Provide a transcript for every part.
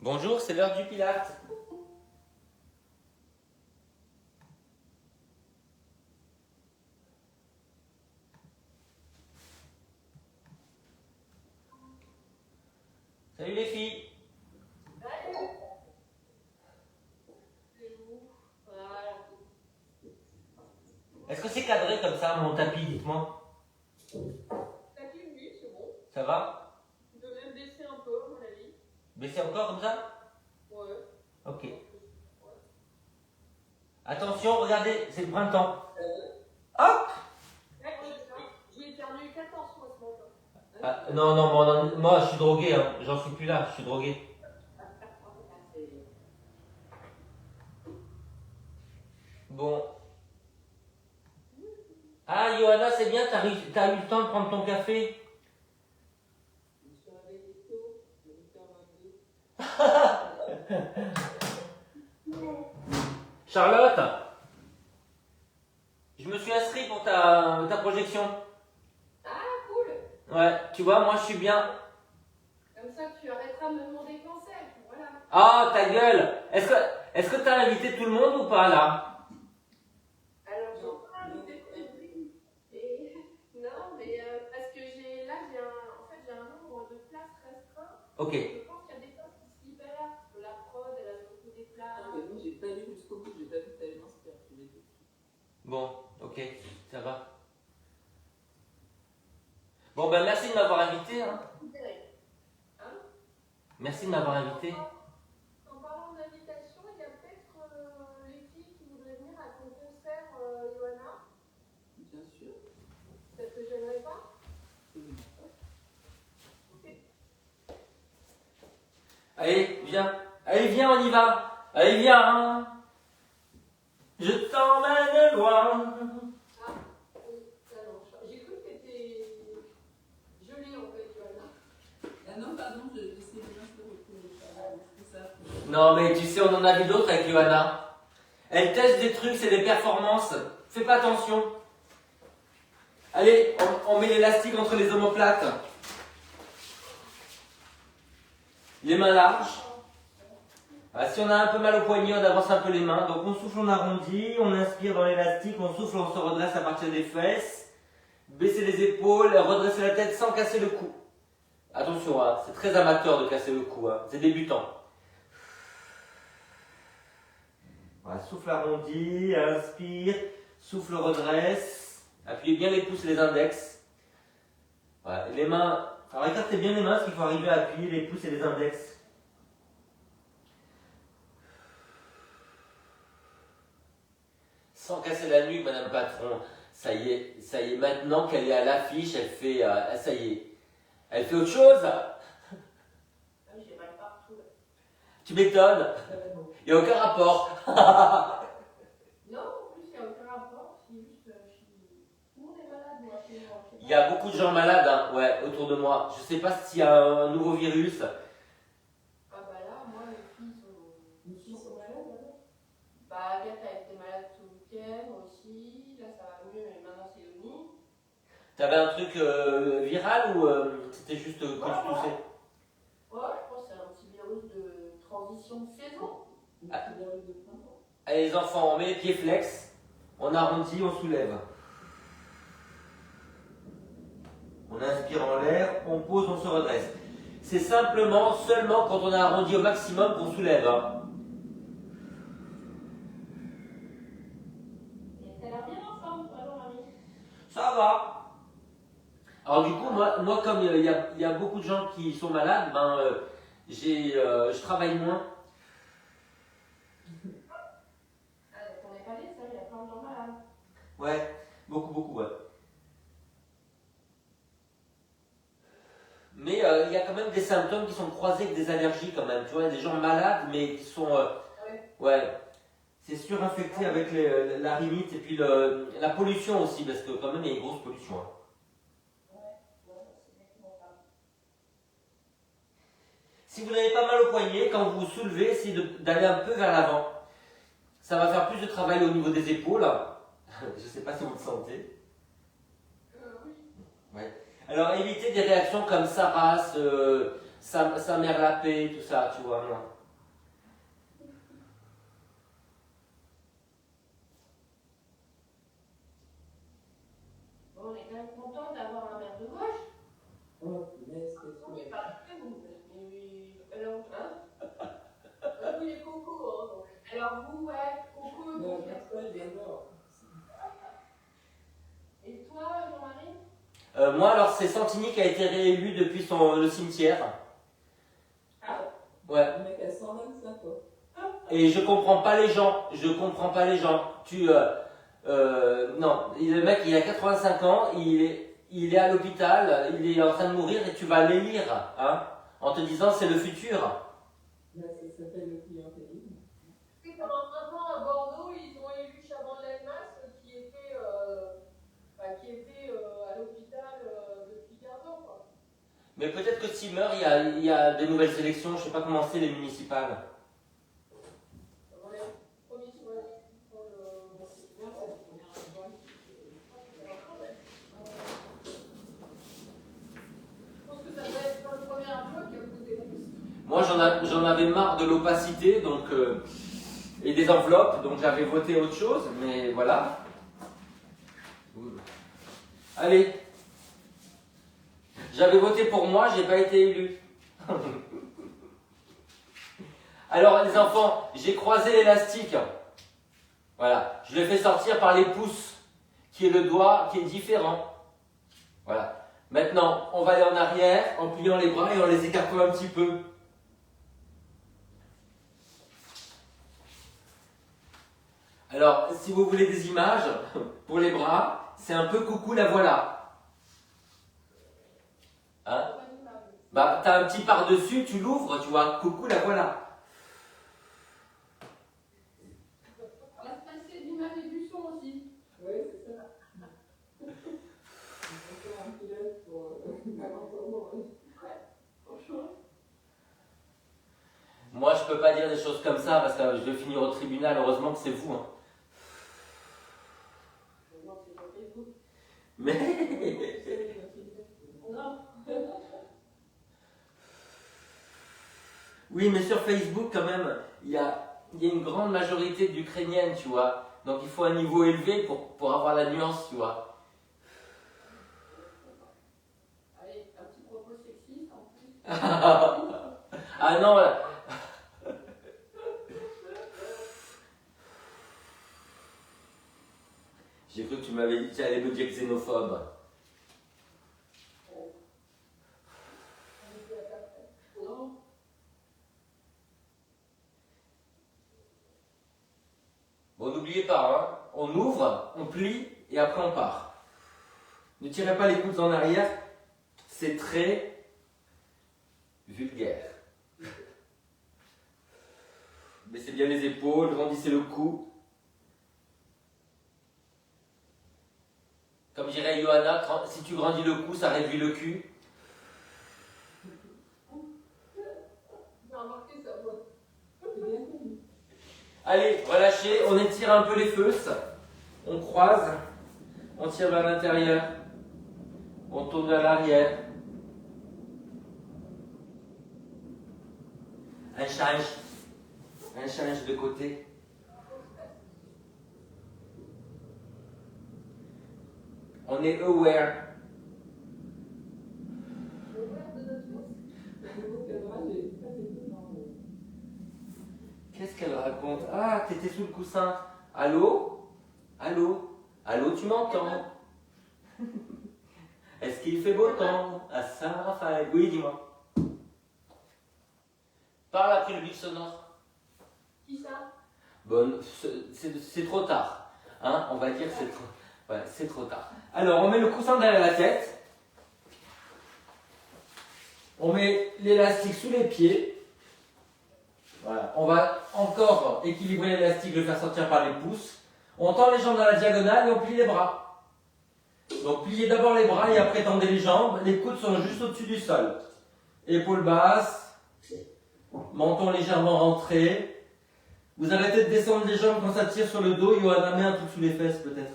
Bonjour, c'est l'heure du Pilate. Salut les filles. Est-ce que c'est cadré comme ça, mon tapis, dites-moi? Tapis, oui, c'est bon. Ça va? Tu peux même baisser un peu, à mon avis. Baissez encore comme ça? Ouais. Ok. Attention, regardez, c'est le printemps. Hop! J'ai éternué 14 fois ce matin. Ah, non, moi je suis drogué, hein. J'en suis plus là, je suis drogué. Bon. Ah, Johanna, c'est bien, t'as eu le temps de prendre ton café? Je me suis réveillée tôt, à 8h22. Charlotte, je me suis inscrit pour ta projection. Ah, cool. Ouais, tu vois, moi je suis bien. Comme ça, tu arrêteras de me demander quand c'est. Voilà. Ah, ta gueule! Est-ce que t'as invité tout le monde ou pas là? Alors, j'ai pas invité prévu. Et non, mais parce que j'ai un nombre de places restreint. Ok. Je pense qu'il y a des places qui se libèrent. Parce que la prod, elle a surtout des places. Ah, mais moi, j'ai pas lu jusqu'au bout, j'ai pas vu que t'allais m'inscrire. Je l'ai fait. Bon, ok, ça va. Bon, ben merci de m'avoir invité. Hein. Hein? Merci de m'avoir invité. En parlant d'invitation, il y a peut-être les filles qui voudraient venir à ton concert, Johanna. Bien sûr. Peut-être que j'aimerais pas. Absolument pas. Allez, viens. Allez, viens, on y va. Allez, viens. Hein. Je t'emmène loin. Ah, oui, ça non. J'ai cru que t'étais jolie en fait, Johanna. Ah non, pardon, j'essaie de m'inscrire au téléphone. C'est ça. Non, mais tu sais, on en a vu d'autres avec Johanna. Elle teste des trucs, c'est des performances. Fais pas attention. Allez, on met l'élastique entre les omoplates. Les mains larges. Ah, si on a un peu mal au poignet, on avance un peu les mains. Donc on souffle, on arrondit, on inspire dans l'élastique, on souffle, on se redresse à partir des fesses. Baisser les épaules, redresser la tête sans casser le cou. Attention, hein, c'est très amateur de casser le cou, hein, c'est débutant. Voilà, souffle arrondi, inspire, souffle redresse. Appuyez bien les pouces et les index. Voilà, les mains, alors écartez bien les mains parce qu'il faut arriver à appuyer les pouces et les index. Sans casser la nuque, Madame Patron. Ça y est, maintenant qu'elle est à l'affiche, elle fait, ça y est, elle fait autre chose. Ah, j'ai mal partout là. Tu m'étonnes. Il n'y a aucun rapport. Non, en plus, il n'y a aucun rapport. C'est juste, tout le monde est malade, moi. Il y a beaucoup de gens malades, hein, ouais, autour de moi. Je sais pas s'il y a un nouveau virus. Ah bah là, moi, les filles sont malades d'abord. Bah, Agathe a été malade tout le week-end, moi aussi. Là, ça va mieux, mais maintenant, c'est Léonie. T'avais un truc viral ou c'était juste que tu toussais? Ouais, je pense que c'est un petit virus de transition de saison. Un petit virus de printemps. Allez les enfants, on met les pieds flex, on arrondit, on soulève. On inspire en l'air, on pose, on se redresse. C'est simplement, seulement quand on a arrondi au maximum qu'on soulève. Hein. T'as l'air bien en forme, toi, Jean-Marie. Ça va. Alors du coup, moi comme il y a beaucoup de gens qui sont malades, ben, je travaille moins. Ah, donc on n'est pas les seuls, il y a plein de gens malades. Ouais, beaucoup, ouais. Mais il y a quand même des symptômes qui sont croisés avec des allergies quand même. Tu vois, il y a des gens malades mais qui sont... ouais, c'est surinfecté avec la rhinite et puis la pollution aussi, parce que quand même il y a une grosse pollution. Hein. Si vous n'avez pas mal au poignet, quand vous vous soulevez, essayez d'aller un peu vers l'avant. Ça va faire plus de travail au niveau des épaules. Je ne sais pas si vous le sentez. Oui. Ouais. Alors évitez des réactions comme Sarras, sa mère la paix, tout ça, tu vois, non. Bon, on est quand même content d'avoir un maire de gauche. Oh, punaise, qu'est-ce On que- est pas très bon. Mais alors, hein? Vous, les cocos, hein. Donc. Alors, vous, ouais, coco, Non, donc. personne, j'adore. Et toi, Jean-Marie? Moi, alors, c'est Santini qui a été réélu depuis le cimetière. Ah, Ouais. Le mec a 125 ans. Et je comprends pas les gens. Je comprends pas les gens. Non, le mec, il a 85 ans, il est à l'hôpital, il est en train de mourir et tu vas l'élire, hein, en te disant c'est le futur. Là, ça s'appelle le clientélisme. c'est comme un temps à Bordeaux, ils ont élu Chaban de l'Elmas qui était à l'hôpital depuis 15 ans, quoi. Mais peut-être que s'il meurt, il y a des nouvelles élections, je sais pas comment c'est les municipales. On est promis sur le. Je pense que ça doit être le premier emploi qui a coûté le plus. Moi, j'en avais marre de l'opacité, donc et des enveloppes, donc j'avais voté autre chose, mais voilà. Allez. J'avais voté pour moi, j'ai pas été élu. Alors les enfants, j'ai croisé l'élastique. Voilà, je l'ai fait sortir par les pouces, qui est le doigt qui est différent. Voilà. Maintenant, on va aller en arrière en pliant les bras et en les écartant un petit peu. Alors, si vous voulez des images pour les bras, c'est un peu coucou la voilà. Hein? Bah, t'as un petit par-dessus, tu l'ouvres, tu vois, coucou la voilà. On va se passer de l'image et du son aussi. Oui, c'est ça. On va faire un pilote pour l'ensemble. Franchement. Moi, je peux pas dire des choses comme ça parce que je vais finir au tribunal. Heureusement que c'est vous. Hein. Non, c'est pas Facebook. Mais Non. oui, mais sur Facebook, quand même, il y a une grande majorité d'Ukrainiennes, tu vois. Donc, il faut un niveau élevé pour avoir la nuance, tu vois. Allez, un petit propos sexiste en plus. Ah non, j'ai cru que tu m'avais dit que tu allais me dire xénophobe. Non. Bon, n'oubliez pas, hein, on ouvre, on plie et après on part. Ne tirez pas les coudes en arrière, c'est très vulgaire. Baissez bien les épaules, grandissez le cou. Comme dirait Johanna, si tu grandis le cou, ça réduit le cul. J'ai remarqué sa voix. C'est bien connu. Allez, relâchez, on étire un peu les fœusses. On croise, on tire vers l'intérieur, on tourne vers l'arrière. Un change de côté. On est aware. Le nouveau cadrage est très étonnant. Qu'est-ce qu'elle raconte? Ah, t'étais sous le coussin. Allô? Allô? Allô, tu m'entends? Est-ce qu'il fait beau temps à Saint-Raphaël? Oui, dis-moi. Parle après le bip sonore. Qui ça? Bon, c'est trop tard. Hein, on va dire que c'est trop, ouais, c'est trop tard. Alors, on met le coussin derrière la tête. On met l'élastique sous les pieds. Voilà. On va encore équilibrer l'élastique, le faire sortir par les pouces. On tend les jambes dans la diagonale et on plie les bras. Donc, pliez d'abord les bras et après tendez les jambes. Les coudes sont juste au-dessus du sol. Épaules basses. Menton légèrement rentré. Vous arrêtez de descendre les jambes quand ça tire sur le dos. Johanna, mets un truc sous les fesses peut-être.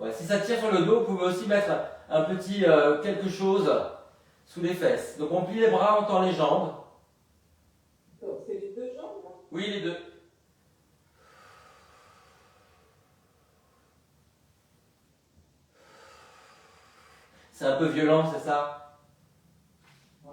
Ouais, si ça tire sur le dos, vous pouvez aussi mettre un petit quelque chose sous les fesses. Donc on plie les bras, on tend les jambes. Donc, c'est les deux jambes, là. Oui, les deux. C'est un peu violent, c'est ça? Ouais.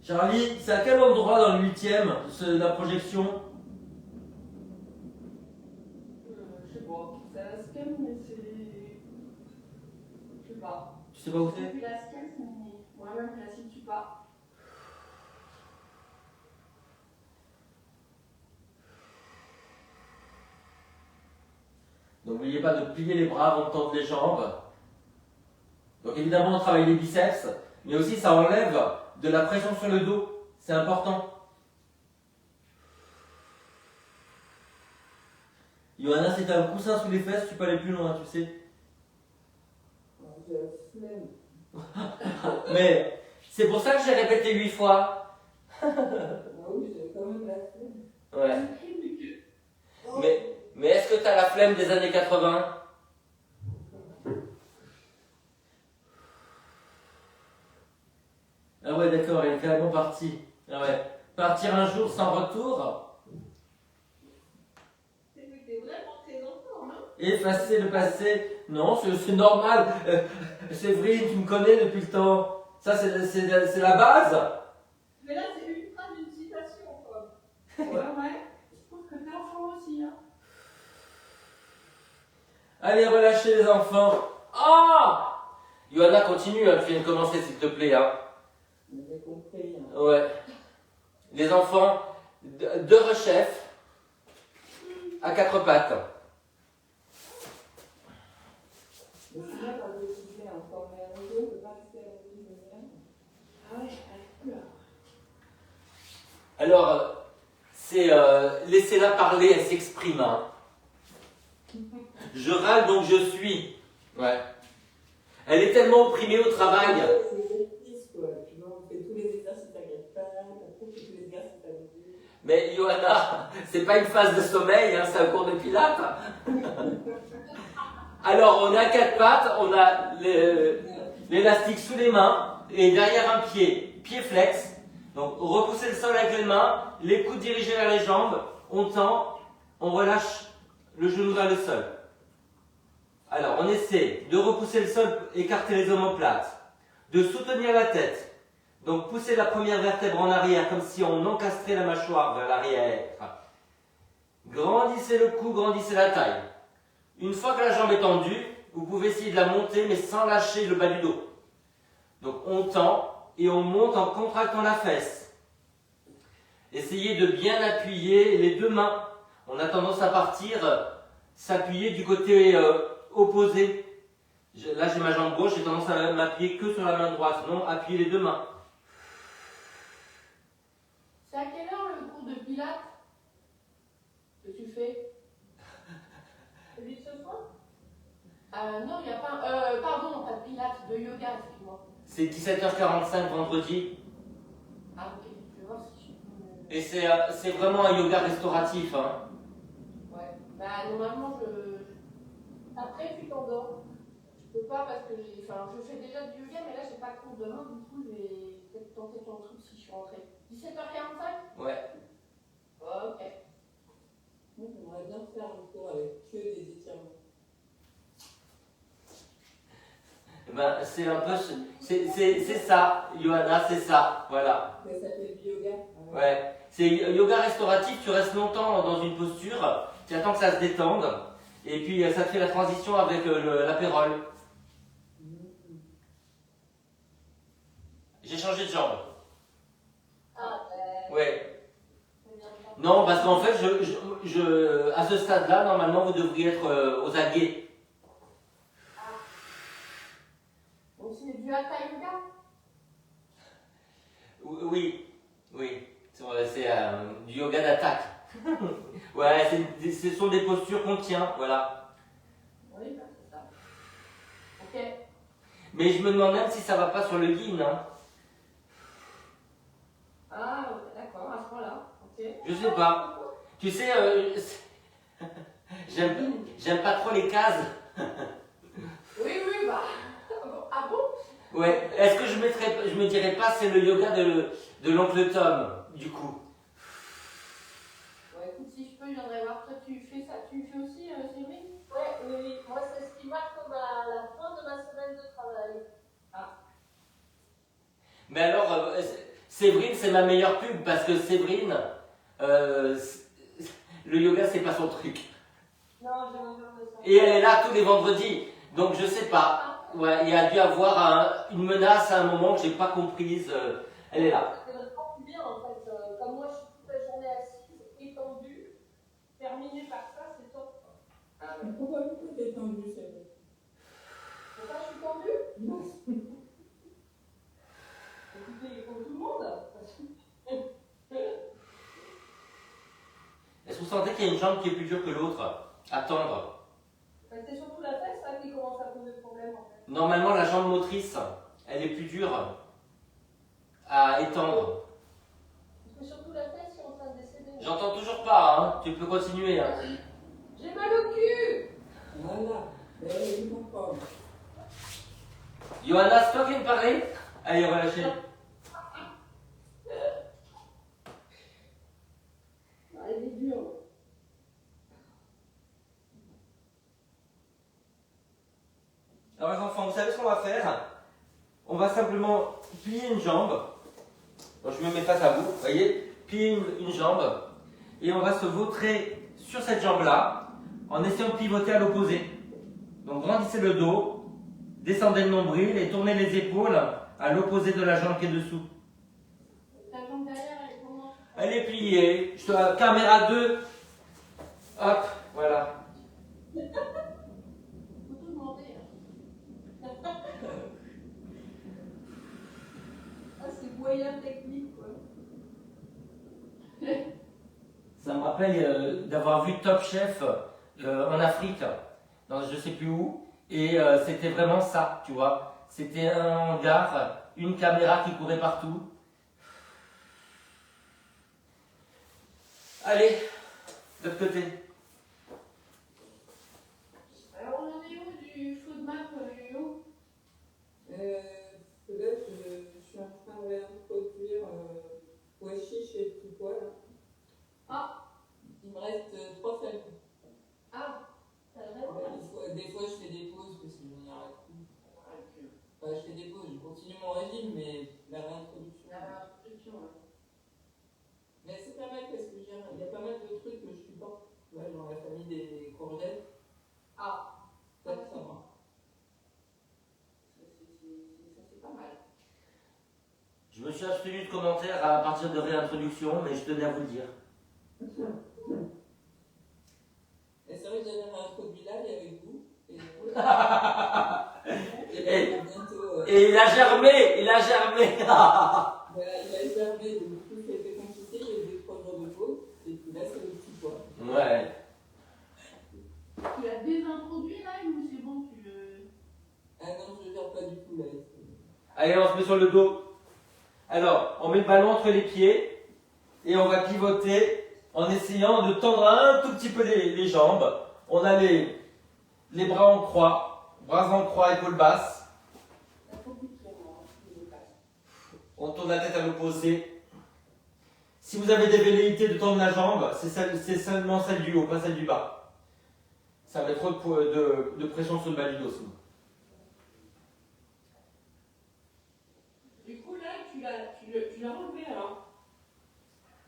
Charlie, c'est à quel endroit dans le 8e, la projection? Je sais pas. C'est à la scan, mais c'est. Je sais pas. Tu sais pas où c'est? Depuis la scan, mais moi-même, je la situe pas. Donc n'oubliez pas de plier les bras avant de tendre les jambes. Donc évidemment on travaille les biceps, mais aussi ça enlève de la pression sur le dos. C'est important. Johanna, si tu as un coussin sous les fesses, tu peux aller plus loin, tu sais. J'ai la flemme. Mais c'est pour ça que j'ai répété 8 fois. Ah oui, j'ai quand même la flemme. Ouais. Oh. Mais est-ce que tu as la flemme des années 80? Ah ouais, d'accord, elle est carrément partie. Ah ouais. Partir un jour sans retour, T'es vraiment très enfant, hein? effacer le passé. Non, c'est normal. Séverine, tu me connais depuis le temps. Ça, c'est la base. Mais là, c'est une phrase d'une citation, quoi. Ouais, ouais. Je trouve que t'es enfant aussi, hein. Allez, relâchez les enfants. Ah! Johanna, continue, hein, tu viens de commencer, s'il te plaît. Hein. J'ai compris. Hein. Ouais. Les enfants, deux rechefs à quatre pattes. Mais c'est bien quand je disais encore, mais à nouveau, on ne peut pas rester à la vie de même. Ah ouais, j'arrive plus, alors. Alors, c'est laissez-la parler, elle s'exprime. Hein. Je râle donc je suis. Ouais. Elle est tellement opprimée au travail. C'est l'exercice, quoi. Tu vois, on fait tous les exercices à quatre pattes, après on fait tous les exercices à deux. Mais Johanna, c'est pas une phase de sommeil, hein, c'est un cours de pilates. Alors, on a quatre pattes, on a l'élastique sous les mains et derrière un pied, pied flex. Donc, repousser le sol avec les mains, les coudes dirigés vers les jambes, on tend, on relâche le genou vers le sol. Alors, on essaie de repousser le sol, écarter les omoplates, de soutenir la tête. Donc, pousser la première vertèbre en arrière, comme si on encastrait la mâchoire vers l'arrière. Grandissez le cou, grandissez la taille. Une fois que la jambe est tendue, vous pouvez essayer de la monter, mais sans lâcher le bas du dos. Donc, on tend et on monte en contractant la fesse. Essayez de bien appuyer les deux mains. On a tendance à partir, s'appuyer du côté opposé. Là, j'ai ma jambe gauche, j'ai tendance à m'appuyer que sur la main droite. Non, appuyez les deux mains. C'est à quelle heure le cours de pilates que tu fais? Celui de ce soir? Non, il n'y a pas. Pardon, pas de pilates, de yoga, excuse-moi. C'est 17h45 vendredi. Ah, ok, je vais voir si je peux. Et c'est vraiment un yoga restauratif. Hein. Ouais. Bah, normalement, après, tu t'endors. Je peux pas parce que je fais déjà du yoga, mais là, j'ai pas cours demain, du coup, je vais peut-être tenter ton truc si je suis rentrée. 17h45? Ouais. Ok. Moi, j'aimerais bien faire un cours avec que des étirements. Eh ben, c'est un peu. C'est ça, Johanna, c'est ça. Voilà. Mais ça fait du yoga. Ouais. C'est yoga restauratif, tu restes longtemps dans une posture, tu attends que ça se détende, et puis ça te fait la transition avec l'apérole. J'ai changé de jambe. Ah, Ouais. Non, parce qu'en fait, à ce stade-là, normalement, vous devriez être aux aguets. donc c'est du hatha yoga? Oui, oui. C'est du yoga d'attaque. Ouais, ce sont des postures qu'on tient, voilà. Oui, bah, c'est ça. Mais je me demande même si ça va pas sur le yin. Hein. Ah, d'accord, à ce point-là. Ok. Je sais pas. Tu sais, j'aime pas trop les cases. Oui, oui, bah. Ah bon? Ouais. Est-ce que je me dirais pas c'est le yoga de l'oncle Tom, du coup. Ouais, écoute, si je peux, je viendrai voir. Toi, tu fais ça, tu fais aussi, Cyril? Ouais, oui, oui. Moi, c'est ce qui marque la fin de ma semaine de travail. Mais alors, Séverine, c'est ma meilleure pub parce que Séverine, le yoga, c'est pas son truc. Non, j'ai encore de ça. Et elle est là tous les vendredis. Donc, je sais pas. Ouais, il y a dû avoir une menace à un moment que j'ai pas comprise. Elle est là. C'est vraiment bien en fait. Comme moi, je suis toute la journée assise, étendue, terminée par ça, c'est top. Ah, Mais pourquoi t'es tendue, c'est vrai? Pourquoi je suis tendue? Non. Écoutez, comme tout le monde. Est-ce que vous sentez qu'il y a une jambe qui est plus dure que l'autre à tendre? C'est surtout la fesse là, qui commence à poser problème en fait. Normalement, la jambe motrice, elle est plus dure à étendre. Parce que surtout la fesse, est en train de décéder. J'entends toujours pas, hein. Tu peux continuer. Hein. J'ai mal au cul. Voilà. Mais elle est conforme. Johanna, c'est toi qui me parlais? Allez, relâchez. Ah, elle est dure. Alors les enfants, vous savez ce qu'on va faire? On va simplement plier une jambe. Donc, je me mets face à vous, vous voyez? Plier une jambe. Et on va se vautrer sur cette jambe-là en essayant de pivoter à l'opposé. Donc grandissez le dos, descendez le nombril et tournez les épaules à l'opposé de la jambe qui est dessous. Ta jambe derrière, elle est comment? Elle est pliée. Caméra 2. Hop, voilà. Faut tout demander. Ah, c'est moyen technique quoi. Ça me rappelle d'avoir vu Top Chef en Afrique, dans je sais plus où, et c'était vraiment ça, tu vois. C'était un hangar, une caméra qui courait partout. Allez, de l'autre côté. Alors, on en est où du food map, Yo? Là, je suis en train de réintroduire Wachiche et Petit Pois. Là. Ah. Il me reste 3 familles. Ah, t'as vraiment. Des fois, je fais des pauses parce que je n'y arrive plus. Enfin, je fais des pauses, je continue mon régime, mais la réintroduction. La instruction, ouais. Mais c'est pas mal parce que il y a pas mal de trucs que je supporte. Là, genre la famille des courgettes. Ah. Ça va. Ça, c'est pas mal. Je me suis abstenu de commentaires à partir de réintroduction, mais je tenais à vous le dire. Et c'est vrai que j'avais réintroduit là, avec vous. Et il a germé, il a germé. Voilà, il a germé, donc tout ça a été compliqué, il y a eu des 3 jours de pause, et puis là, c'est le petit pois. Ouais. Tu l'as désintroduit là ou c'est bon, tu le. Ah non, je ne gère pas du tout là. Allez, on se met sur le dos. Alors, on met le ballon entre les pieds et on va pivoter en essayant de tendre un tout petit peu les jambes. On a les bras en croix, épaules basses. On tourne la tête à l'opposé. Si vous avez des velléités de tendre la jambe, c'est seulement celle du haut, pas celle du bas. Ça met trop de pression sur le bas du dos sinon. Du coup, là, tu l'as relevé alors.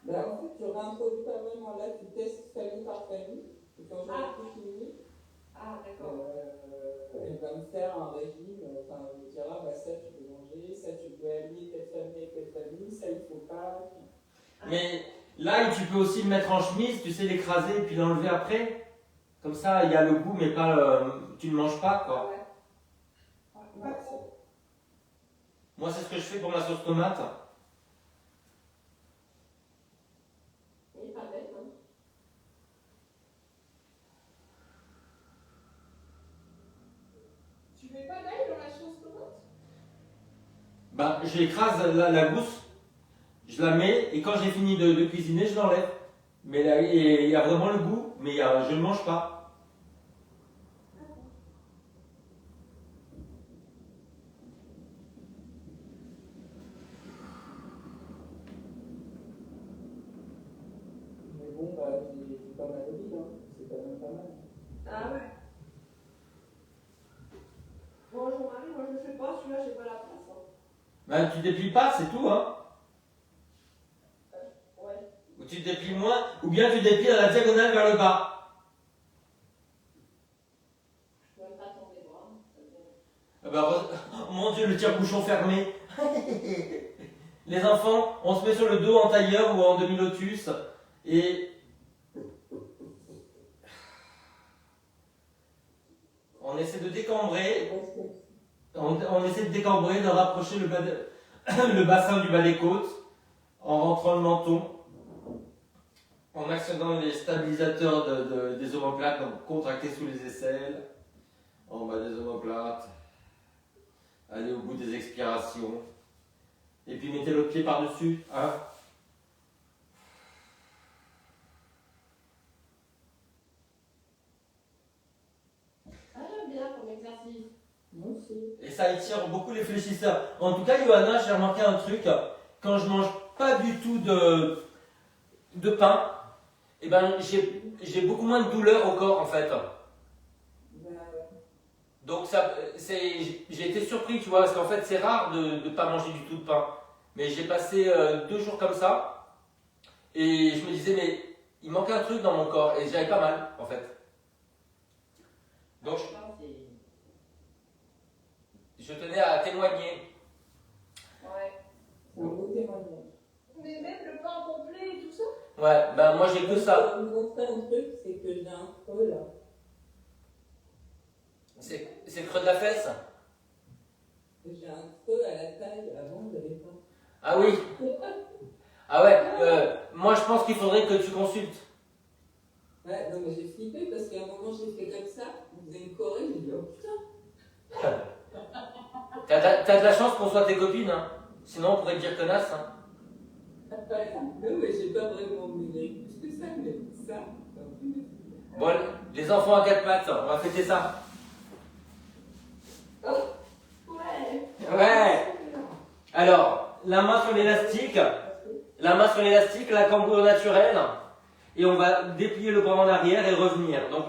Bah, en fait, tu réintroduis pas vraiment là, tu testes famille par famille. Et quand j'aurai tout fini, Ah, d'accord. elle va me faire un régime. Enfin, elle me dira, bah, ça tu peux manger, ça tu peux allier telle famille, ça il faut pas. Mais là, tu peux aussi le mettre en chemise, tu sais, l'écraser et puis l'enlever après. Comme ça, il y a le goût, mais pas tu ne manges pas, quoi. Ouais, Moi, c'est ce que je fais pour ma sauce tomate. Il est pas bête, hein. Tu mets pas d'ail dans la sauce tomate? Ben, j'écrase la gousse, je la mets et quand j'ai fini de cuisiner, je l'enlève. Mais là, il y a vraiment le goût, mais je ne mange pas. Mais bon, bah, j'ai pas mal de vide, hein. C'est quand même pas mal. Ah ouais. Bonjour Marie, moi je ne fais pas, celui-là j'ai pas la place. Hein. Ben, tu déplies pas, c'est tout, hein. Ouais. Ou tu déplies moins, ou bien tu déplies à la diagonale vers le bas. Je peux même pas tomber bras. Ah ben, oh mon Dieu, le tire-bouchon fermé. Les enfants, on se met sur le dos en tailleur ou en demi-lotus et on essaie de décambrer. On essaie de décambrer, de rapprocher le bassin du bas des côtes en rentrant le menton, en actionnant les stabilisateurs des omoplates, donc contracter sous les aisselles, en bas des omoplates, aller au bout des expirations, et puis mettez le pied par-dessus. Hein. Ah j'aime bien comme exercice. Moi aussi. Et ça étire beaucoup les fléchisseurs. En tout cas, Johanna, j'ai remarqué un truc. Quand je mange pas du tout de pain, eh ben, j'ai beaucoup moins de douleur au corps en fait. Bah, Donc j'ai été surpris, tu vois, parce qu'en fait c'est rare de ne pas manger du tout de pain. Mais j'ai passé 2 jours comme ça et je me disais mais il manquait un truc dans mon corps et j'avais pas mal en fait. Donc je tenais à témoigner. Ouais. c'est un beau témoignage. Mais même le pain complet et tout ça. Ouais, ben moi j'ai que ça. Je vais vous montrer un truc, c'est que j'ai un creux là. C'est le creux de la fesse. J'ai un creux à la taille, avant j'avais pas. Ah oui. Ah ouais, moi je pense qu'il faudrait que tu consultes. Ouais, non mais j'ai flippé parce qu'à un moment j'ai fait comme ça, on faisait une choré, j'ai dit oh putain. T'as de la chance qu'on soit tes copines, hein. Sinon on pourrait te dire connasse. Hein. Non mais j'ai pas vraiment maigri plus que ça, mais ça, Bon, les enfants à 4 pattes, on va fêter ça. Ouais. Ouais. Alors, la main sur l'élastique, la cambrure naturelle, et on va déplier le bras en arrière et revenir. Donc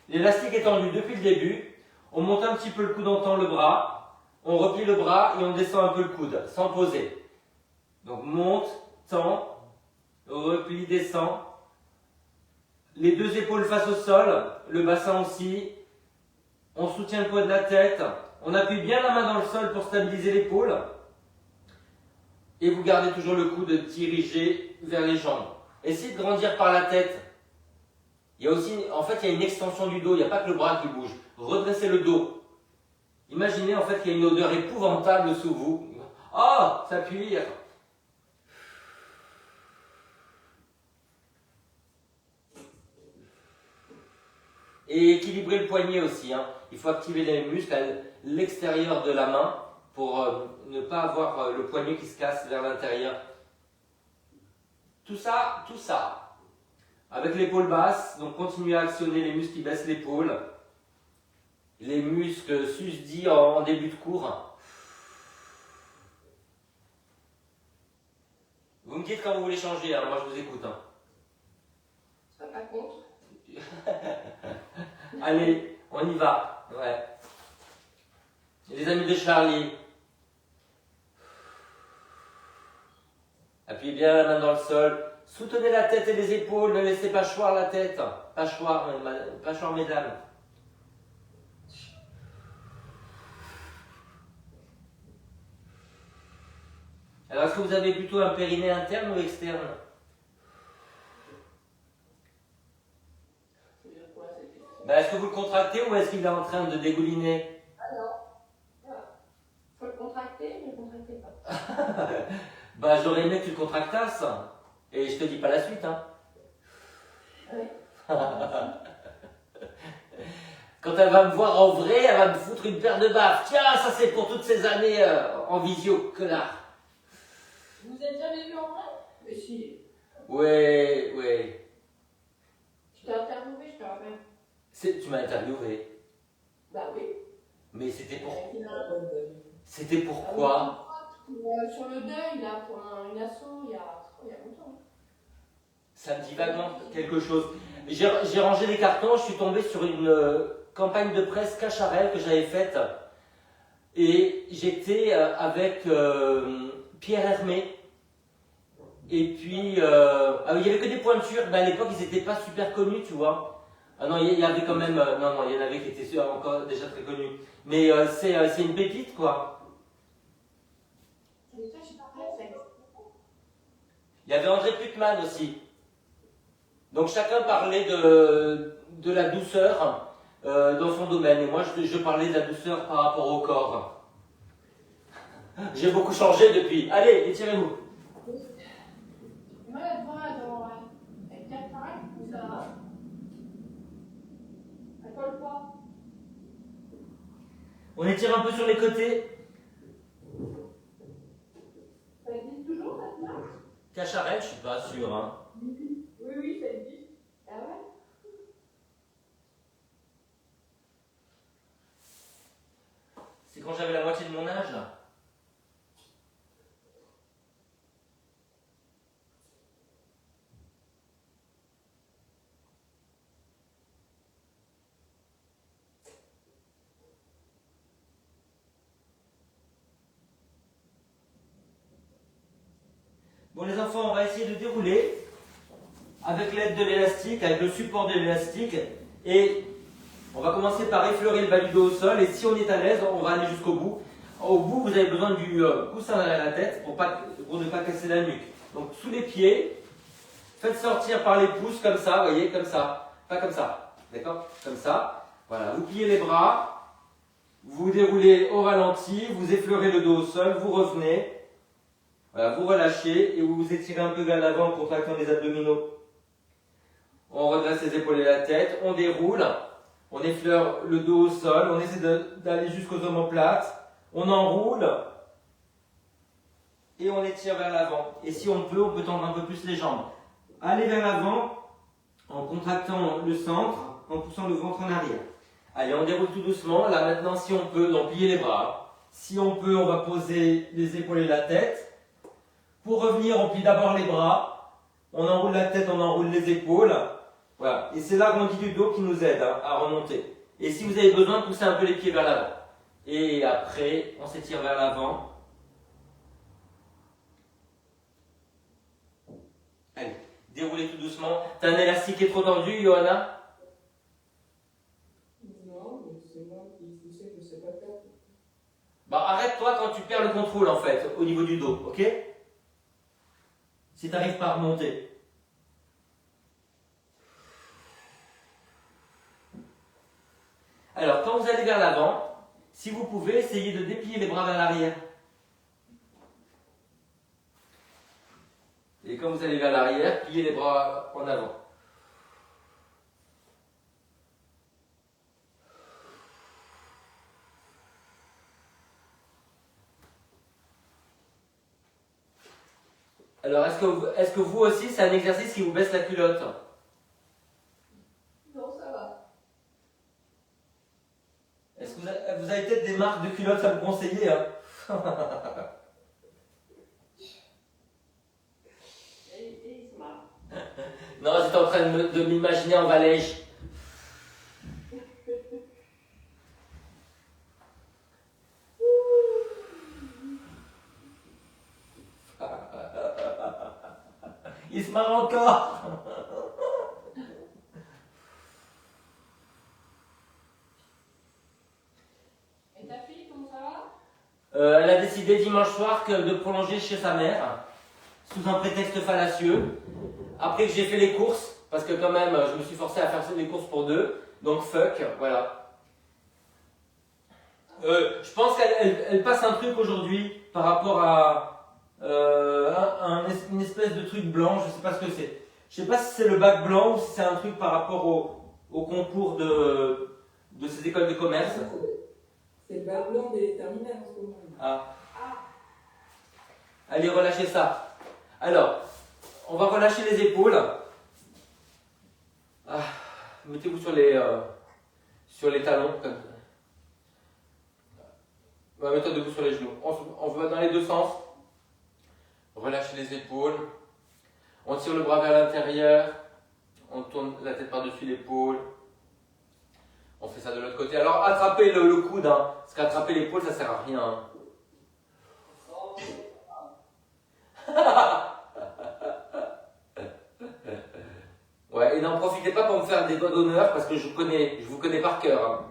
l'élastique est tendu depuis le début, on monte un petit peu le coude, on tend le bras, on replie le bras et on descend un peu le coude, sans poser. Donc monte, tend, replie, descend. Les 2 épaules face au sol, le bassin aussi. On soutient le poids de la tête. On appuie bien la main dans le sol pour stabiliser l'épaule. Et vous gardez toujours le coude dirigé vers les jambes. Essayez de grandir par la tête. Il y a aussi, en fait, il y a une extension du dos. Il n'y a pas que le bras qui bouge. Redressez le dos. Imaginez en fait qu'il y a une odeur épouvantable sous vous. Oh, s'appuie. Et équilibrer le poignet aussi. Hein. Il faut activer les muscles à l'extérieur de la main pour ne pas avoir le poignet qui se casse vers l'intérieur. Tout ça, avec l'épaule basse, donc continuez à actionner les muscles qui baissent l'épaule, les muscles susdits en début de cours. Vous me dites quand vous voulez changer, hein, moi je vous écoute. Hein. Ça pas contre. Allez, on y va. Ouais. Les amis de Charlie. Appuyez bien la main dans le sol. Soutenez la tête et les épaules. Ne laissez pas choir la tête. Pas choir, mesdames. Alors, est-ce que vous avez plutôt un périnée interne ou externe? Ben, est-ce que vous le contractez ou est-ce qu'il est en train de dégouliner? Ah non. Faut le contracter, mais contractez pas. Bah, j'aurais aimé que tu le contractasses. Et je te dis pas la suite, hein. Ouais. Quand elle va me voir en vrai, elle va me foutre une paire de baffes. Tiens, ça c'est pour toutes ces années en visio, connard. Vous êtes jamais vu en vrai? Mais si, Ouais, ouais. je t'ai interviewé, je te rappelle. Tu m'as interviewé. Bah oui. Mais c'était pour... Avec une- C'était pourquoi? Sur le deuil, là, pour une asso, il y a longtemps. Ça me dit vaguement quelque chose. J'ai rangé les cartons, je suis tombé sur une campagne de presse Cacharel que j'avais faite. Et j'étais avec Pierre Hermé. Et puis, il y avait que des pointures. Mais à l'époque, ils n'étaient pas super connus, tu vois. Ah non, il y avait quand même... non, il y en avait qui étaient encore déjà très connus. Mais c'est une pépite, quoi. Mais ça, je sais pas fait. Il y avait André Putman aussi. Donc chacun parlait de la douceur dans son domaine. Et moi, je parlais de la douceur par rapport au corps. J'ai beaucoup changé depuis. Allez, étirez-vous. Moi, la fois, avec 4 pareil, ça va. Elle colle pas. On étire un peu sur les côtés. Ça existe toujours maintenant? Cacharel, je suis pas sûr. Hein. Oui, ça existe. Ah ouais? C'est quand j'avais la moitié de mon âge. Bon les enfants, on va essayer de dérouler avec l'aide de l'élastique, avec le support de l'élastique. Et on va commencer par effleurer le bas du dos au sol. Et si on est à l'aise, on va aller jusqu'au bout. Au bout, vous avez besoin du coussin derrière la tête pour ne pas casser la nuque. Donc sous les pieds, faites sortir par les pouces comme ça, vous voyez, comme ça. Pas comme ça, d'accord? Comme ça. Voilà, vous pliez les bras, vous déroulez au ralenti, vous effleurez le dos au sol, vous revenez. Voilà, vous relâchez et vous vous étirez un peu vers l'avant en contractant les abdominaux. On redresse les épaules et la tête, on déroule, on effleure le dos au sol, on essaie d'aller jusqu'aux omoplates, on enroule et on étire vers l'avant. Et si on peut tendre un peu plus les jambes. Allez vers l'avant en contractant le centre, en poussant le ventre en arrière. Allez, on déroule tout doucement. Là maintenant, si on peut, on plie les bras. Si on peut, on va poser les épaules et la tête. Pour revenir, on plie d'abord les bras, on enroule la tête, on enroule les épaules. Voilà. Et c'est l'arrondi du dos qui nous aide à remonter. Et si vous avez besoin, poussez un peu les pieds vers l'avant. Et après, on s'étire vers l'avant. Allez, déroulez tout doucement. T'as un élastique qui est trop tendu, Johanna? Non, mais c'est moi qui sais que je sais pas faire. Bah arrête-toi quand tu perds le contrôle en fait, au niveau du dos, ok? Si tu n'arrives pas à remonter. Alors, quand vous allez vers l'avant, si vous pouvez, essayez de déplier les bras vers l'arrière. Et quand vous allez vers l'arrière, pliez les bras en avant. Alors, est-ce que vous aussi, c'est un exercice qui vous baisse la culotte? Non, ça va. Est-ce que vous avez peut-être des marques de culottes à me conseiller hein? Et il se marre. Non, j'étais en train de m'imaginer en Valège. Il se marre encore. Et ta fille, comment ça va? Elle a décidé dimanche soir de prolonger chez sa mère, sous un prétexte fallacieux. Après que j'ai fait les courses, parce que quand même, je me suis forcé à faire les courses pour deux, donc fuck, voilà. Je pense qu'elle passe un truc aujourd'hui par rapport à une espèce de truc blanc, je sais pas ce que c'est. Je sais pas si c'est le bac blanc ou si c'est un truc par rapport au concours de ces écoles de commerce. C'est le bas blanc des terminales en ce moment. Ah. Allez, relâchez ça. Alors, on va relâcher les épaules. Ah, mettez-vous sur les talons. On va mettre debout sur les genoux. On va dans les deux sens. Relâchez les épaules. On tire le bras vers l'intérieur. On tourne la tête par-dessus l'épaule. On fait ça de l'autre côté. Alors, attrapez le coude. Hein, parce qu'attraper l'épaule, ça sert à rien. Hein. Ouais, et n'en profitez pas pour me faire des doigts d'honneur parce que je vous connais par cœur. Hein.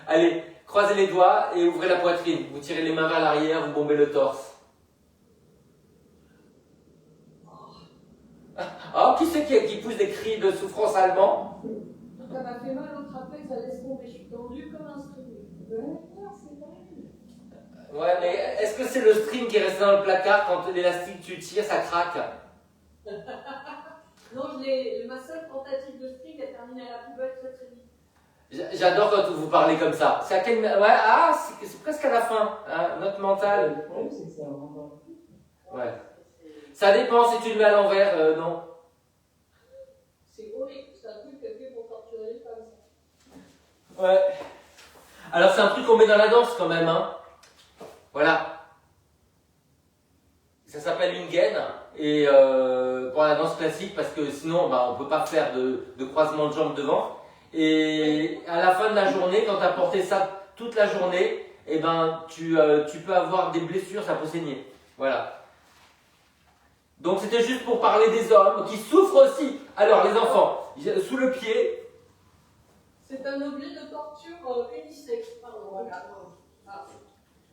Allez, croisez les doigts et ouvrez la poitrine. Vous tirez les mains vers l'arrière, vous bombez le torse. Oh, qui c'est qui pousse des cris de souffrance allemand? Ça m'a fait mal au trapèze, ça laisse tomber, je suis tendue comme un string. C'est vrai. Ouais, mais est-ce que c'est le string qui est resté dans le placard quand l'élastique tu tires, ça craque? Non, ma seule tentative de string a terminé à la poubelle très très vite. J'adore quand vous parlez comme ça. C'est à quel... Ouais, c'est presque à la fin. Hein, note mentale. Le problème, c'est que c'est un moment. Ouais. Ça dépend si tu le mets à l'envers, non. C'est horrible, c'est un truc fait pour torturer les femmes. Ouais. Alors c'est un truc qu'on met dans la danse quand même, hein. Voilà. Ça s'appelle une gaine et pour la danse classique parce que sinon on peut pas faire de croisement de jambes devant. Et à la fin de la journée, quand tu as porté ça toute la journée, eh ben tu peux avoir des blessures, ça peut saigner. Voilà. Donc c'était juste pour parler des hommes qui souffrent aussi. Alors les enfants, sous le pied. C'est un objet de torture unisexe. Pardon, voilà. Ah.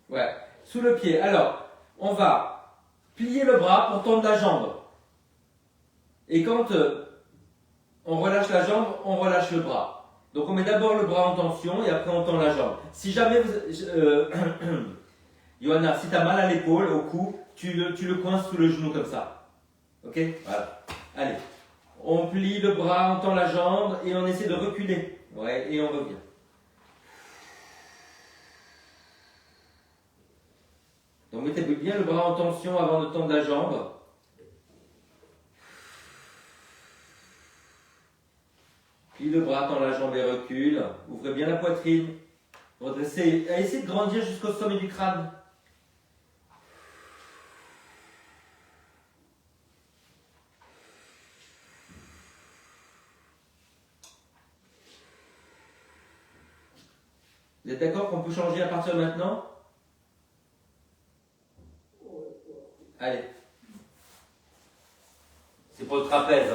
Ouais, sous le pied. Alors, on va plier le bras pour tendre la jambe. Et quand on relâche la jambe, on relâche le bras. Donc on met d'abord le bras en tension et après on tend la jambe. Si jamais Johanna, si tu as mal à l'épaule, au cou, tu le coinces sous le genou comme ça. Ok? Voilà. Allez. On plie le bras, on tend la jambe et on essaie de reculer. Ouais, et on revient. Donc mettez bien le bras en tension avant de tendre la jambe. Plie le bras, tend la jambe et recule. Ouvrez bien la poitrine. Redressez. Essayez de grandir jusqu'au sommet du crâne. Vous êtes d'accord qu'on peut changer à partir de maintenant? Allez. C'est pour le trapèze.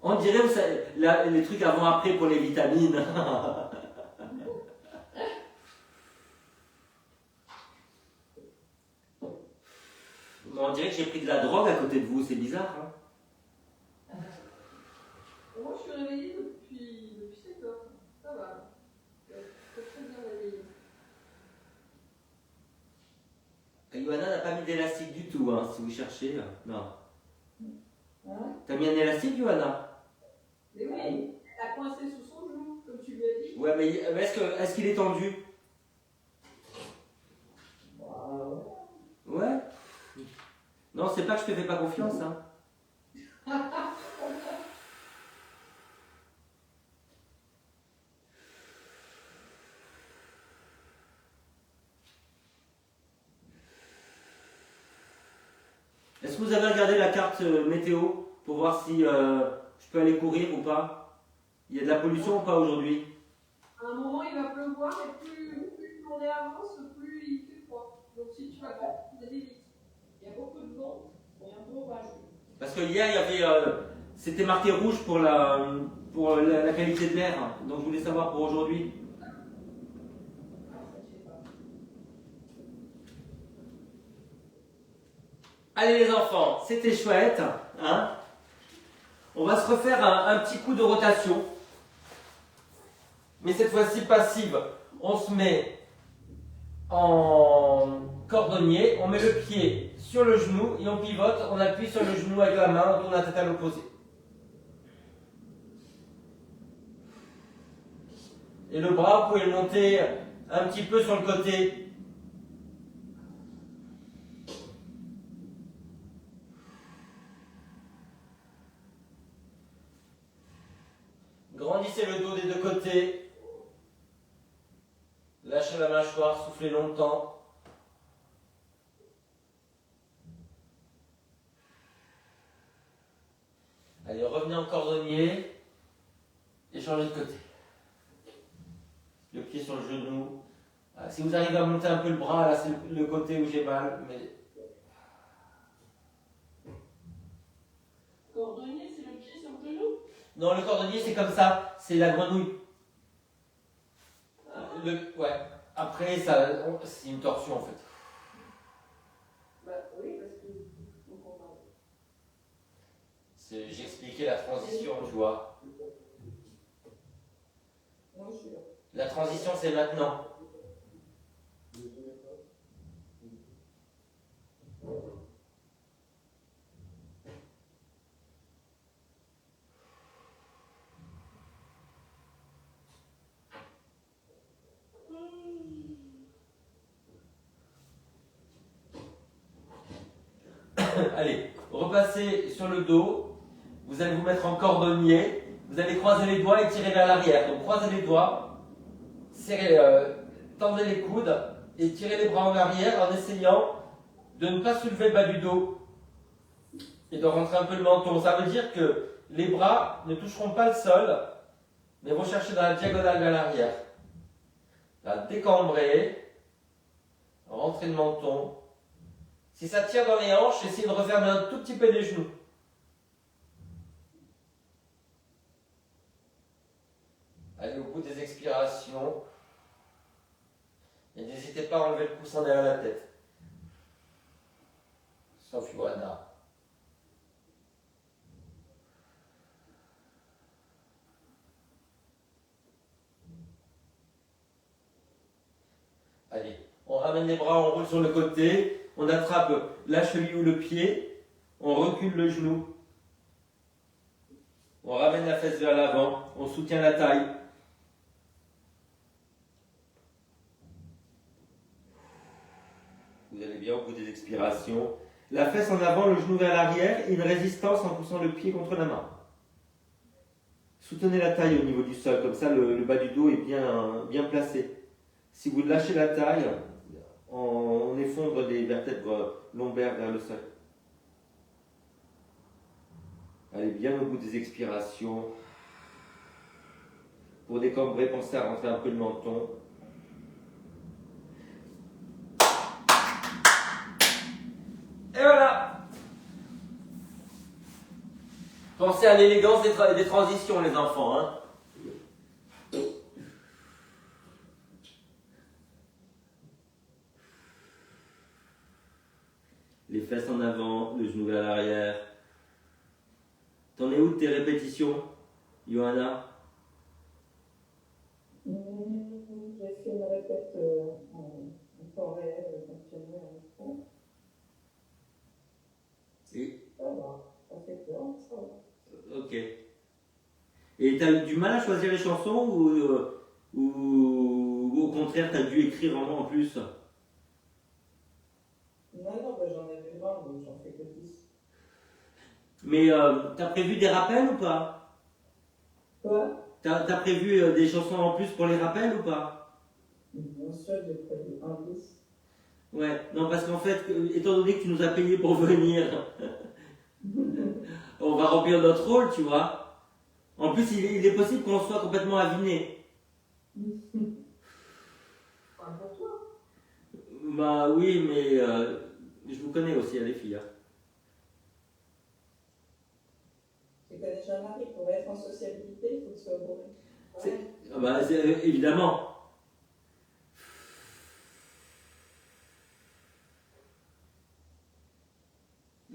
On dirait les trucs avant-après pour les vitamines. On dirait que j'ai pris de la drogue à côté de vous, c'est bizarre. Hein? Moi, je suis réveillée depuis 7 heures. Ça va. Je suis très bien réveillée. Johanna n'a pas mis d'élastique du tout, hein, si vous cherchez. Non. Hein? T'as mis un élastique, Johanna? Mais oui, elle a coincé sous son genou, comme tu lui as dit. Ouais, mais est-ce qu'il est tendu? Ouais. Non, c'est pas que je te fais pas confiance, hein. Est-ce que vous avez regardé la carte météo pour voir si je peux aller courir ou pas? Il y a de la pollution ou pas aujourd'hui? À un moment, il va pleuvoir et plus une journée avance, plus il fait froid. Donc si tu vas pas, vas-y vite. Il y a beaucoup de vent et un peu orageux. Parce que hier, il y avait, c'était marqué rouge pour la qualité de l'air. Donc je voulais savoir pour aujourd'hui. Allez les enfants, c'était chouette. Hein? On va se refaire un petit coup de rotation. mais cette fois-ci passive. On se met en cordonnier, on met le pied sur le genou et on pivote, on appuie sur le genou avec la main, on tourne la tête à l'opposé. Et le bras, vous pouvez le monter un petit peu sur le côté. Grandissez le dos des deux côtés. Lâchez la mâchoire, soufflez longtemps. Allez, revenez en cordonnier et changez de côté. Le pied sur le genou. Si vous arrivez à monter un peu le bras, là c'est le côté où j'ai mal. Mais... Cordonnier, c'est le pied sur le genou? Non, le cordonnier c'est comme ça, c'est la grenouille. Ouais. Après, c'est une torsion en fait. Bah oui, parce que. J'ai expliqué la transition, tu vois. Non, je suis là. La transition c'est maintenant. Allez, repassez sur le dos. Vous allez vous mettre en cordonnier. Vous allez croiser les doigts et tirer vers l'arrière. Donc croisez les doigts, serrez, tendez les coudes et tirez les bras en arrière en essayant de ne pas soulever le bas du dos et de rentrer un peu le menton. Ça veut dire que les bras ne toucheront pas le sol, mais vont chercher dans la diagonale vers l'arrière. Là, décambrez, rentrez le menton. Si ça tire dans les hanches, essayez de refermer un tout petit peu les genoux. Allez au bout des expirations. Et n'hésitez pas à enlever le coussin derrière la tête. Sauf Johanna. Allez, on ramène les bras, on roule sur le côté, on attrape la cheville ou le pied, on recule le genou, on ramène la fesse vers l'avant, on soutient la taille. Vous allez bien au bout des expirations. La fesse en avant, le genou vers l'arrière et une résistance en poussant le pied contre la main. Soutenez la taille au niveau du sol, comme ça le bas du dos est bien placé. Si vous lâchez la taille, on effondre les vertèbres lombaires vers le sol. Allez bien au bout des expirations. Pour décambrer, pensez à rentrer un peu le menton. Et voilà! Pensez à l'élégance des transitions, les enfants. Hein. Les fesses en avant, le genou vers l'arrière. T'en es où de tes répétitions, Johanna? J'ai fait une répète en temps réel, fonctionnel en micro. Et... Ça va, ça fait peur, ça va. Ok. Et t'as eu du mal à choisir les chansons ou au contraire t'as dû écrire en plus? Non, bah, j'en ai vu 20, donc j'en fais que 10. Mais t'as prévu des rappels ou pas? Quoi? T'as prévu des chansons en plus pour les rappels ou pas? Bien sûr, j'ai prévu un 10. Ouais, non parce qu'en fait, étant donné que tu nous as payé pour venir, on va remplir notre rôle, tu vois. En plus, il est possible qu'on soit complètement aviné. Pas pour toi. Bah oui, mais je vous connais aussi, les filles. Hein. Tu connais Jean-Marie, pour être en sociabilité, il faut que tu sois bourré. Bah, évidemment.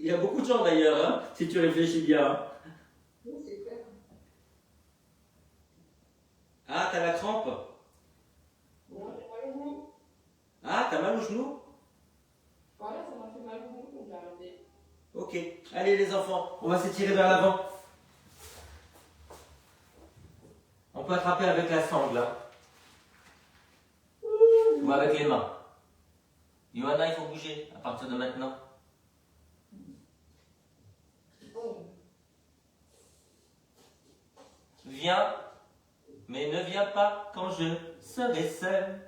Il y a beaucoup de gens d'ailleurs, hein, si tu réfléchis bien. Non, c'est clair. Ah, t'as la crampe? Non, j'ai mal au genou. Ah, t'as mal au genou? Voilà, ça m'a fait mal au genou, donc j'ai arrêté. Ok. Allez les enfants, on va s'étirer vers l'avant. On peut attraper avec la sangle, hein. Ou avec les mains. Johanna, il faut bouger à partir de maintenant. Viens, mais ne viens pas quand je serai seul.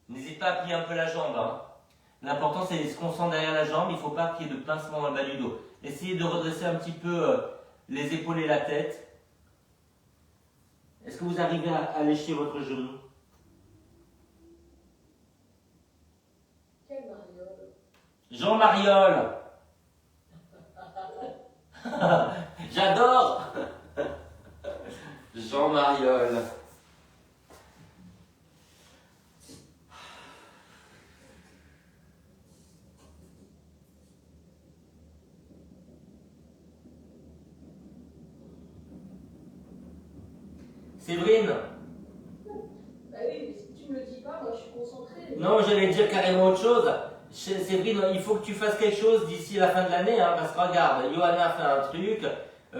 N'hésite pas à plier un peu la jambe, hein. L'important c'est de se concentrer derrière la jambe, il ne faut pas qu'il y ait de pincement dans le bas du dos. Essayez de redresser un petit peu les épaules et la tête. Est-ce que vous arrivez à lécher votre genou? Quelle mariole. Jean Mariole. J'adore. Jean Mariole. Séverine. Bah oui, mais si tu me le dis pas, moi je suis concentrée. Non, j'allais dire carrément autre chose. Séverine, il faut que tu fasses quelque chose d'ici la fin de l'année, hein, parce que regarde, Johanna fait un truc,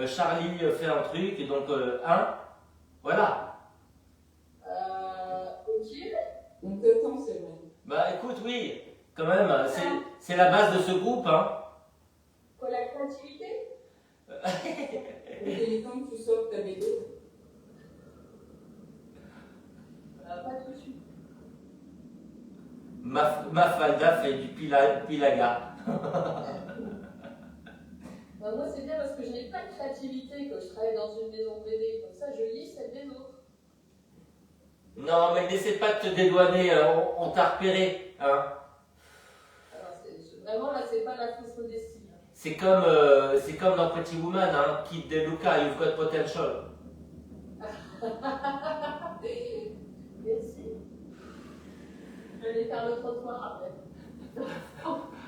Charlie fait un truc, donc voilà. Ok. On t'attend, c'est vrai. Bah écoute, oui, quand même, c'est la base de ce groupe, hein. Quoi, la créativité? Il est temps que tu sortes ta BD. Pas tout de suite. Ma falda fait du pilaga. Bah, moi c'est bien parce que je n'ai pas de créativité quand je travaille dans une maison de BD. Comme ça, je lis celle des autres. Non, mais n'essaie pas de te dédouaner, on t'a repéré, hein. Alors, vraiment là, c'est pas la fausse modestie. Hein. C'est comme dans Pretty Woman, hein, Kid DeLuca, you've got potential. Merci. Je vais faire le trottoir après.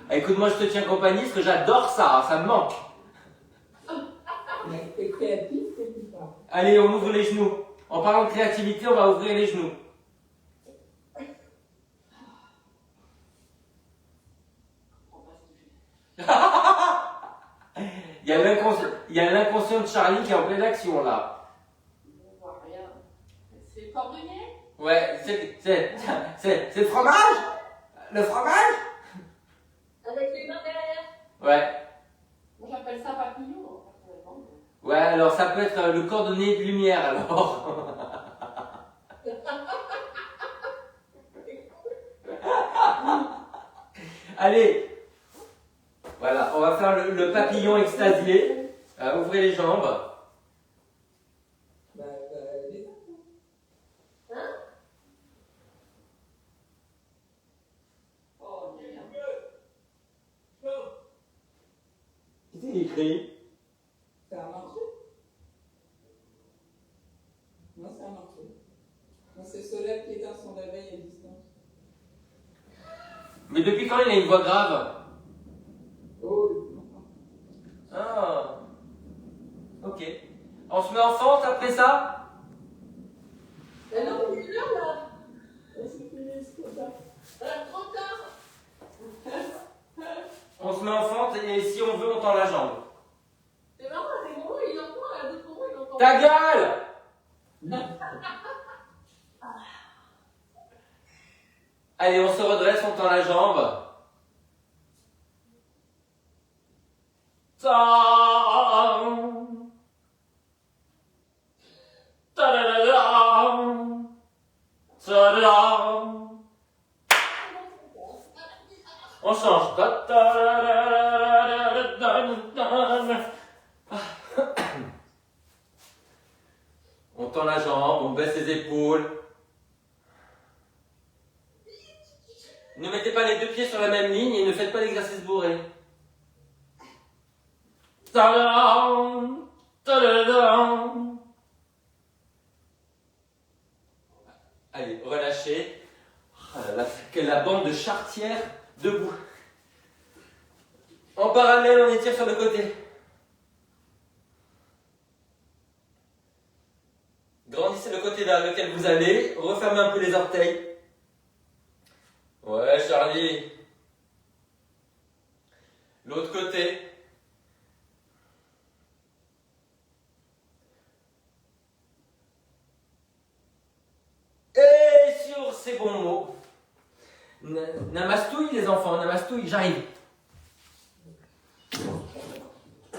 Ah, écoute, moi je te tiens compagnie parce que j'adore ça, hein, ça me manque. Mais t'es créatif, c'est tout ça. Allez, on ouvre les genoux. En parlant de créativité, on va ouvrir les genoux. Il y a l'inconscient de Charlie qui est en pleine action là. On voit rien. C'est le cordonnier? Ouais, c'est le fromage? Le fromage? Avec les mains derrière. Ouais. Moi j'appelle ça papillon, personnellement. Ouais, alors ça peut être le cordonnier de lumière alors. Allez. Voilà, on va faire le papillon extasié. Ouvrez les jambes. Les Hein? Oh, bien. Qu'est-ce qu'il écrit? Ça a marché? Non, ça a marché. Non, c'est Solène qui éteint son réveil à distance. Mais depuis quand il a une voix grave? Oh, Ah. Ok. On se met en fente après ça? Mais non, c'est une heure là. C'est fini, c'est trop tard. Trop tard. On se met en fente et si on veut, on tend la jambe. C'est marrant, à des moments il entend, à d'autres moments il entend. Ta gueule! Allez, on se redresse, on tend la jambe. On change. On tend la jambe, on baisse les épaules. Ne mettez pas les deux pieds sur la même ligne et ne faites pas l'exercice bourré. Allez, relâchez. Oh là là, que la bande de charretière debout. En parallèle, on étire sur le côté. Grandissez le côté vers lequel vous allez. Refermez un peu les orteils. Ouais, Charlie. L'autre côté. Et sur ces bons mots, namastouille les enfants, namastouille, j'arrive.